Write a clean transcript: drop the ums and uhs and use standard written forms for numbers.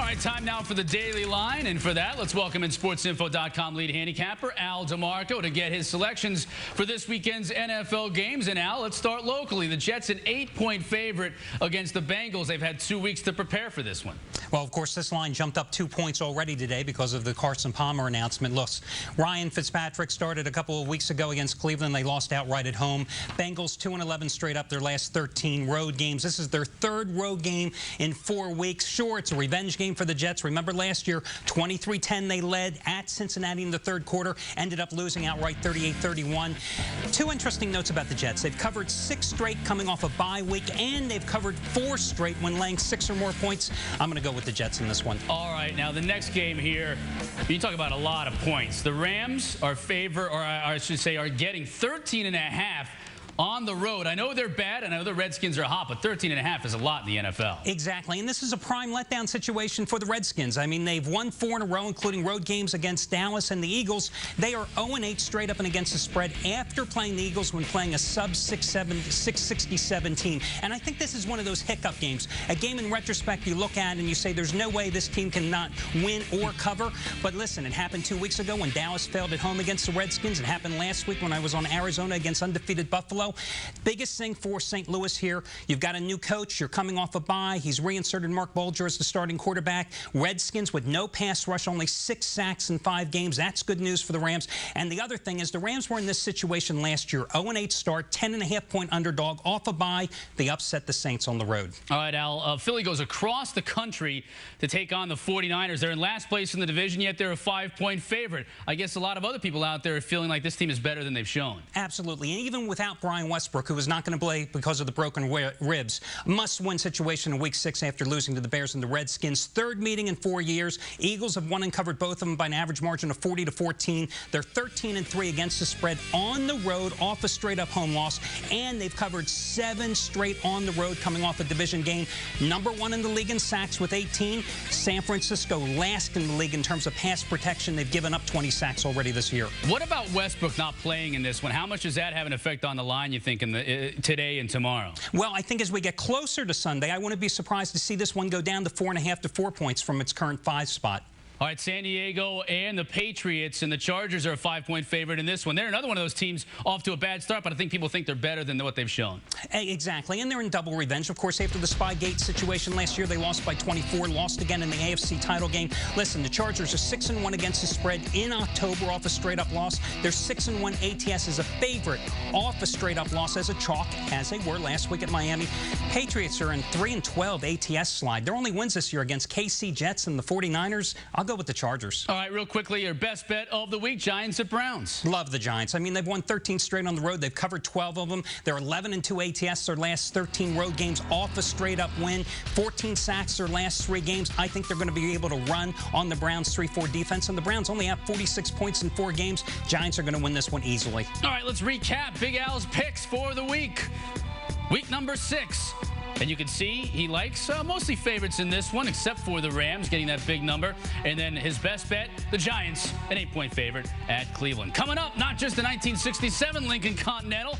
right, time now for the Daily Line. And for that, let's welcome in SportsInfo.com lead handicapper Al DeMarco to get his selections for this weekend's NFL games. And Al, let's start locally. The Jets an 8-point favorite against the Bengals. They've had 2 weeks to prepare for this one. Well, of course, this line jumped up 2 points already today because of the Carson Palmer announcement. Look, Ryan Fitzpatrick started a couple of weeks ago against Cleveland. They lost outright at home. Bengals 2-11 straight up their last 13 road games. This is their third road game in 4 weeks. Sure, it's a revenge game for the Jets. Remember last year, 23-10 they led at Cincinnati in the third quarter, ended up losing outright 38-31. 2 interesting notes about the Jets. They've covered 6 straight coming off a bye week, and they've covered 4 straight when laying 6 or more points. I'm going to go with the Jets in this one. All right, now the next game here, you talk about a lot of points. The Rams are are getting 13.5 on the road. I know they're bad, and I know the Redskins are hot, but 13.5 is a lot in the NFL. Exactly, and this is a prime letdown situation for the Redskins. I mean, they've won 4 in a row, including road games against Dallas and the Eagles. They are 0-8 straight up and against the spread after playing the Eagles when playing a sub-667 team. And I think this is one of those hiccup games, a game in retrospect you look at and you say there's no way this team cannot win or cover. But listen, it happened 2 weeks ago when Dallas failed at home against the Redskins. It happened last week when I was on Arizona against undefeated Buffalo. Biggest thing for St. Louis here, you've got a new coach. You're coming off a bye. He's reinserted Mark Bulger as the starting quarterback. Redskins with no pass rush, only 6 sacks in 5 games. That's good news for the Rams. And the other thing is the Rams were in this situation last year. 0-8 start, 10.5-point underdog off a bye. They upset the Saints on the road. All right, Al. Philly goes across the country to take on the 49ers. They're in last place in the division, yet they're a 5-point favorite. I guess a lot of other people out there are feeling like this team is better than they've shown. Absolutely. And even without Brian Westbrook, who was not going to play because of the broken ribs. Must-win situation in Week 6 after losing to the Bears and the Redskins. Third meeting in 4 years. Eagles have won and covered both of them by an average margin of 40-14. They're 13-3 against the spread on the road, off a straight-up home loss, and they've covered 7 straight on the road coming off a division game. Number 1 in the league in sacks with 18. San Francisco last in the league in terms of pass protection. They've given up 20 sacks already this year. What about Westbrook not playing in this one? How much does that have an effect on the line, you think, today and tomorrow? Well, I think as we get closer to Sunday, I wouldn't be surprised to see this one go down to 4.5 to 4 points from its current 5 spot. All right, San Diego and the Patriots and the Chargers are a 5-point favorite in this one. They're another one of those teams off to a bad start, but I think people think they're better than what they've shown. Exactly, and they're in double revenge. Of course, after the Spygate situation last year, they lost by 24, lost again in the AFC title game. Listen, the Chargers are 6-1 against the spread in October off a straight-up loss. They're 6-1 ATS as a favorite off a straight-up loss as a chalk, as they were last week at Miami. Patriots are in 3-12 ATS slide. Their only wins this year against KC, Jets, and the 49ers. I'll go with the Chargers. All right, real quickly, your best bet of the week, Giants at Browns. Love the Giants. I mean, they've won 13 straight on the road. They've covered 12 of them. They're 11-2 ATS their last 13 road games off a straight-up win. 14 sacks their last 3 games. I think they're going to be able to run on the Browns' 3-4 defense, and the Browns only have 46 points in 4 games. Giants are going to win this one easily. All right, let's recap Big Al's picks for the week. Week number 6. And you can see he likes mostly favorites in this one, except for the Rams getting that big number. And then his best bet, the Giants, an 8-point favorite at Cleveland. Coming up, not just the 1967 Lincoln Continental.